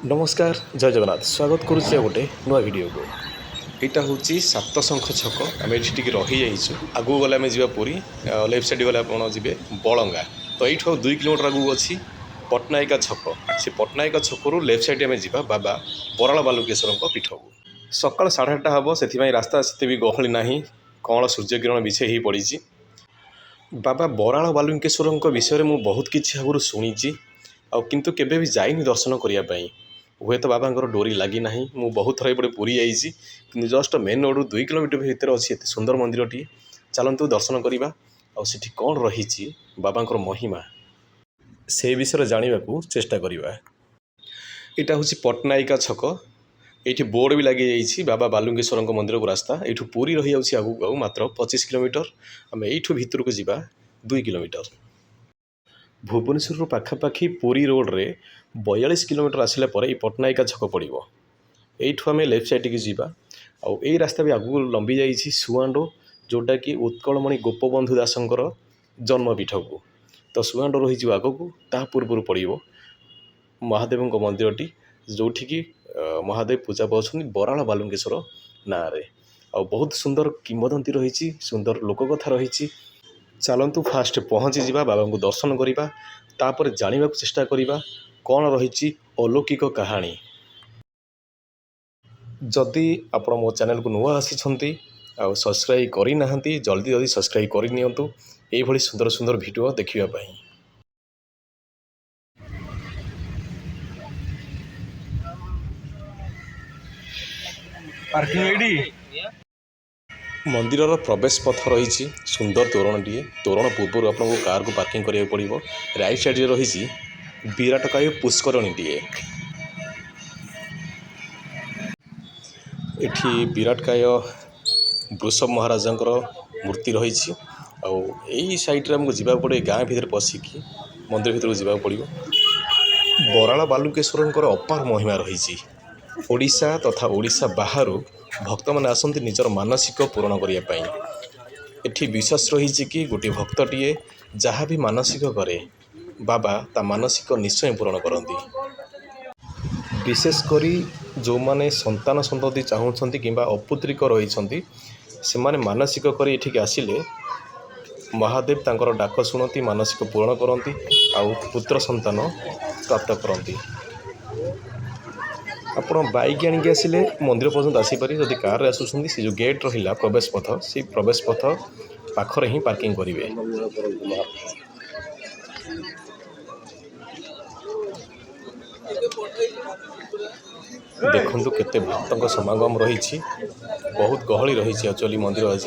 नमस्कार जय जगन्नाथ स्वागत करुचे गोटे नुआ वीडियो को यहाँ हूँ सातशंख छक आम ये रही जाइए आगू गले आम जा पुरी लेफ्ट साइड गले आप जी बलंगा तो ये 2 किलोमीटर आगू अच्छी पट्टनायिका छक से पट्टनायिका छकू लेफ्ट साइड आम जा बाबा बराल बालुकेश्वर पीठ को सकाल 8:30 हम से रास्ता से भी गहली ना कौन सूर्य किरण बिछे ही पड़ी बाबा बराल बालुकेश्वर विषय में बहुत किसी आगुरी शुणी किंतु केबे भी जाइनी दर्शन करने हुए तो बाबा डोरी लगी ना मु बहुत थर एपटे पूरी जाइए कि जस्ट मेन रोड 2 किलोमीटर भितर अच्छी एत सुंदर मंदिर टी चलतु दर्शन करवा आठी कौन रही बाबा महिमा से विषय जानने को चेष्टा करवा। यहाँ हूँ पट्टनायिका छक ये बोर्ड भी लगी जाइए बाबा बालुकेश्वर मंदिर को रास्ता यू पूरी रही आगू मात्र 25 किलोमीटर आम यू भितर को जा 2 किलोमीटर भुवनेश्वर पाखापाखि पुरी रोड रे 42 किलोमीटर आसला पट्टनायिका छक पड़ो यू आम लेफ्ट साइड की जावा आई रास्ता भी आगू लंबी जाइए सुआंडो जोटा कि उत्कलमणि गोपबंधु दासंकर जन्मपीठ को तो सुआंडो रही आग को ता पूर्व पड़ो महादेव मंदिर टी जोठिकी महादेव पूजा पाँच बराल बालुकेश्वर ना बहुत सुंदर किंवदंती रही सुंदर लोककथा रही चलतु फास्ट पहुँची जा बाबा को दर्शन करवा तापर जानने को चेष्टा करवा कौन रही अलौकिक कहानी। जदि आप मो चैनल को नुआ आसी सब्सक्राइब करना जल्दी जल्दी सब्सक्राइब करनी ये सुंदर सुंदर वीडियो देखा। मंदिर प्रवेश पथ रही सुंदर तोरणटीए तोरण पूर्व आपको कार को पार्किंग करा पड़ो राइट साइड रही विराटकाय पुष्करणीटीए एठी विराटकाय वृषभ महाराजा मूर्ति रही आई साइड्रे आमको जावा पड़े गाँ भीतर पशिकी मंदिर भीतर को जावा पड़ो बराल बालुकेश्वर अपार महिमा रही ओडिशा तथा ओडिशा बाहर भक्त मैंने आसती निजर मानसिक पूरण करने एठी विश्वास रही कि गोटे भक्तटीए जहाँ भी मानसिक करे बाबा ता मानसिक निश्चय पूरण करती विशेषकर जो माने संतान संतति चाहूँगी कि अपुत्रिक रही से माने मानसिक कर आसिले महादेव तांकर डाक शुणती मानसिक पूरण करती आउ पुत्र संतान प्राप्त करती। आपण बाइक आनिक आसिले मंदिर पर्यंत आसीपारे जदि कार आसुँच से जो गेट रहा प्रवेश पथ से प्रवेश पथ पाखरे ही पार्किंग करेंगे। देखु केते भक्तों समागम रही बहुत गहली रही एक्चुअली मंदिर आज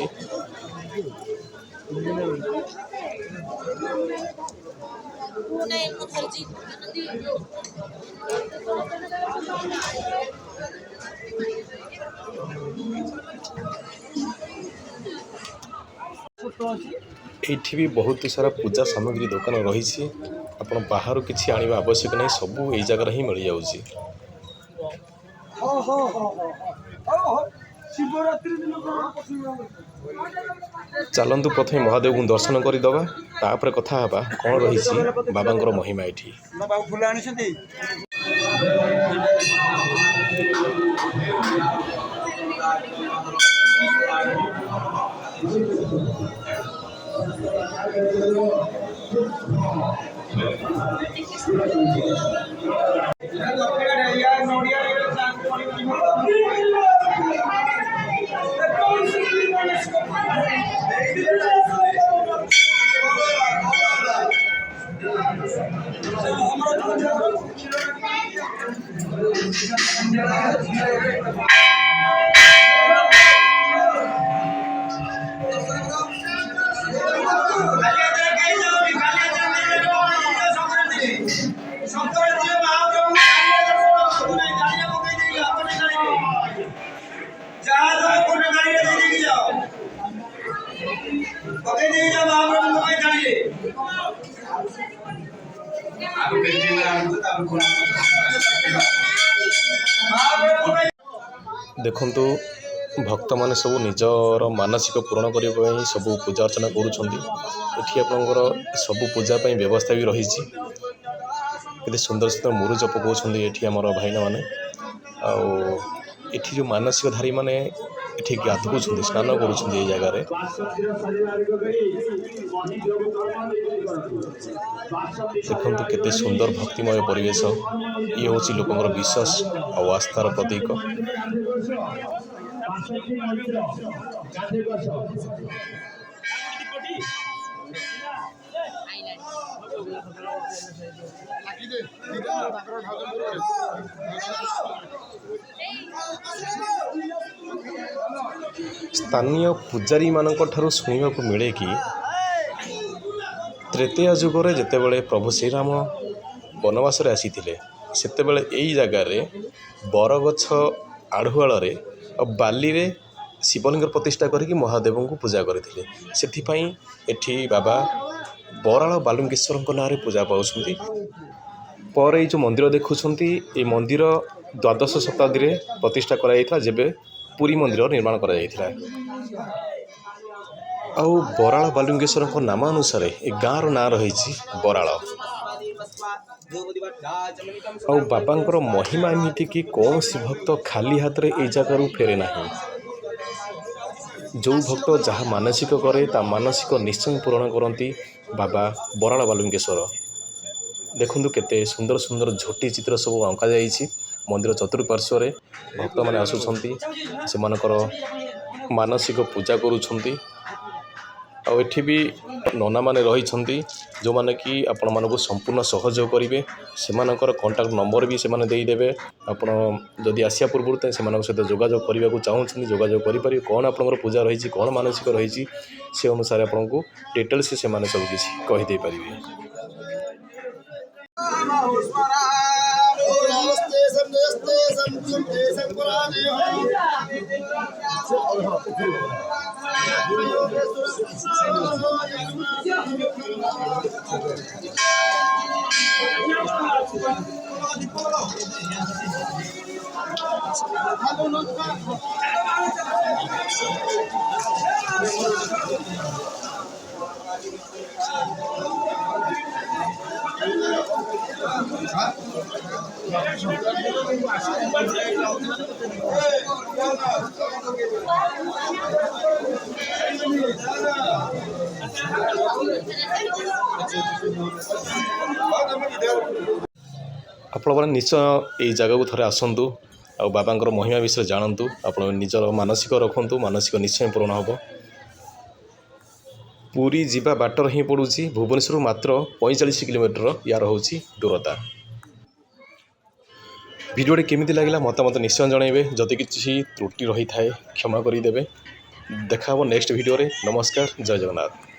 एठी भी बहुत सारा पूजा सामग्री दुकान रही आपण बाहर किसी आनिबा आवश्यक नहीं सबू यही जगह ही मिल जाऊँगी। चलतु प्रथम महादेव को दर्शन करदे तापर कथा हवा कौन रही बाबा महिमा एठी। देखंतु भक्त माने सब निजर मानसिक पूरण करने सब पूजा अर्चना करुँच सब पूजा व्यवस्था भी रही କେତେ ସୁନ୍ଦର ସୁନ୍ଦର ମୁରୁଜ ପକାଉଛନ୍ତି ଏଠି ଆମର ଭାଇନା ମାନେ। ଆଉ ଏଠି ଯେଉଁ ମାନସିକଧାରୀ ମାନେ ଏଠି ଗାଧଉଛନ୍ତି, ସ୍ନାନ କରୁଛନ୍ତି ଏଇ ଜାଗାରେ। ଦେଖନ୍ତୁ କେତେ ସୁନ୍ଦର ଭକ୍ତିମୟ ପରିବେଶ। ଇଏ ହେଉଛି ଲୋକଙ୍କର ବିଶ୍ୱାସ ଆଉ ଆସ୍ଥାର ପ୍ରତୀକ। ସ୍ଥାନୀୟ ପୂଜାରୀମାନଙ୍କ ଠାରୁ ଶୁଣିବାକୁ ମିଳେ କି ତ୍ରେତୟା ଯୁଗରେ ଯେତେବେଳେ ପ୍ରଭୁ ଶ୍ରୀରାମ ବନବାସରେ ଆସିଥିଲେ, ସେତେବେଳେ ଏଇ ଜାଗାରେ ବରଗଛ ଆଢ଼ୁଆଳରେ ଆଉ ବାଲିରେ ଶିବଲିଙ୍ଗ ପ୍ରତିଷ୍ଠା କରିକି ମହାଦେବଙ୍କୁ ପୂଜା କରିଥିଲେ। ସେଥିପାଇଁ ଏଠି ବାବା ବରାଳ ବାଲୁଙ୍ଗେଶ୍ୱରଙ୍କ ନାଁରେ ପୂଜା ପାଉଛନ୍ତି। ପରେ ଏଇ ଯେଉଁ ମନ୍ଦିର ଦେଖୁଛନ୍ତି, ଏ ମନ୍ଦିର ଦ୍ୱାଦଶ ଶତାବ୍ଦୀରେ ପ୍ରତିଷ୍ଠା କରାଯାଇଥିଲା, ଯେବେ ପୁରୀ ମନ୍ଦିର ନିର୍ମାଣ କରାଯାଇଥିଲା। ଆଉ ବରାଳ ବାଲୁଙ୍ଗେଶ୍ୱରଙ୍କ ନାମ ଅନୁସାରେ ଏ ଗାଁର ନାଁ ରହିଛି ବରାଳ। ଆଉ ବାବାଙ୍କର ମହିମା ଏମିତି କି କୌଣସି ଭକ୍ତ ଖାଲି ହାତରେ ଏଇ ଜାଗାରୁ ଫେରେ ନାହିଁ। ଯେଉଁ ଭକ୍ତ ଯାହା ମାନସିକ କରେ ତା ମାନସିକ ନିଶ୍ଚୟ ପୂରଣ କରନ୍ତି ବାବା ବରାଳ ବାଲୁଙ୍ଗେଶ୍ୱର। ଦେଖନ୍ତୁ କେତେ ସୁନ୍ଦର ସୁନ୍ଦର ଝୋଟି ଚିତ୍ର ସବୁ ଅଙ୍କାଯାଇଛି। ମନ୍ଦିର ଚତୁଃପାର୍ଶ୍ୱରେ ଭକ୍ତମାନେ ଆସୁଛନ୍ତି, ସେମାନଙ୍କର ମାନସିକ ପୂଜା କରୁଛନ୍ତି। ଆଉ ଏଠି ବି ନନାମାନେ ରହିଛନ୍ତି, ଯେଉଁମାନେ କି ଆପଣମାନଙ୍କୁ ସମ୍ପୂର୍ଣ୍ଣ ସହଯୋଗ କରିବେ। ସେମାନଙ୍କର କଣ୍ଟାକ୍ଟ ନମ୍ବର ବି ସେମାନେ ଦେଇଦେବେ। ଆପଣ ଯଦି ଆସିବା ପୂର୍ବରୁ ସେମାନଙ୍କ ସହିତ ଯୋଗାଯୋଗ କରିବାକୁ ଚାହୁଁଛନ୍ତି, ଯୋଗାଯୋଗ କରିପାରିବେ। କ'ଣ ଆପଣଙ୍କର ପୂଜା ରହିଛି, କ'ଣ ମାନସିକ ରହିଛି, ସେ ଅନୁସାରେ ଆପଣଙ୍କୁ ଡିଟେଲ୍ସ ସେମାନେ ସବୁ କିଛି କହିଦେଇପାରିବେ। ଆପଣମାନେ ନିଶ୍ଚୟ ଏଇ ଜାଗାକୁ ଥରେ ଆସନ୍ତୁ ଆଉ ବାବାଙ୍କର ମହିମା ବିଷୟରେ ଜାଣନ୍ତୁ। ଆପଣ ନିଜର ମାନସିକ ରଖନ୍ତୁ, ମାନସିକ ନିଶ୍ଚୟ ପୂରଣ ହେବ। ପୁରୀ ଯିବା ବାଟରେ ହିଁ ପଡ଼ୁଛି। ଭୁବନେଶ୍ୱରରୁ ମାତ୍ର 45 କିଲୋମିଟର ୟାର ହେଉଛି ଦୂରତା। ଭିଡ଼ିଓଟି କେମିତି ଲାଗିଲା ମତାମତ ନିଶ୍ଚୟ ଜଣାଇବେ। ଯଦି କିଛି ତ୍ରୁଟି ରହିଥାଏ କ୍ଷମା କରିଦେବେ। ଦେଖା ହେବ ନେକ୍ସଟ ଭିଡ଼ିଓରେ। ନମସ୍କାର, ଜୟ ଜଗନ୍ନାଥ।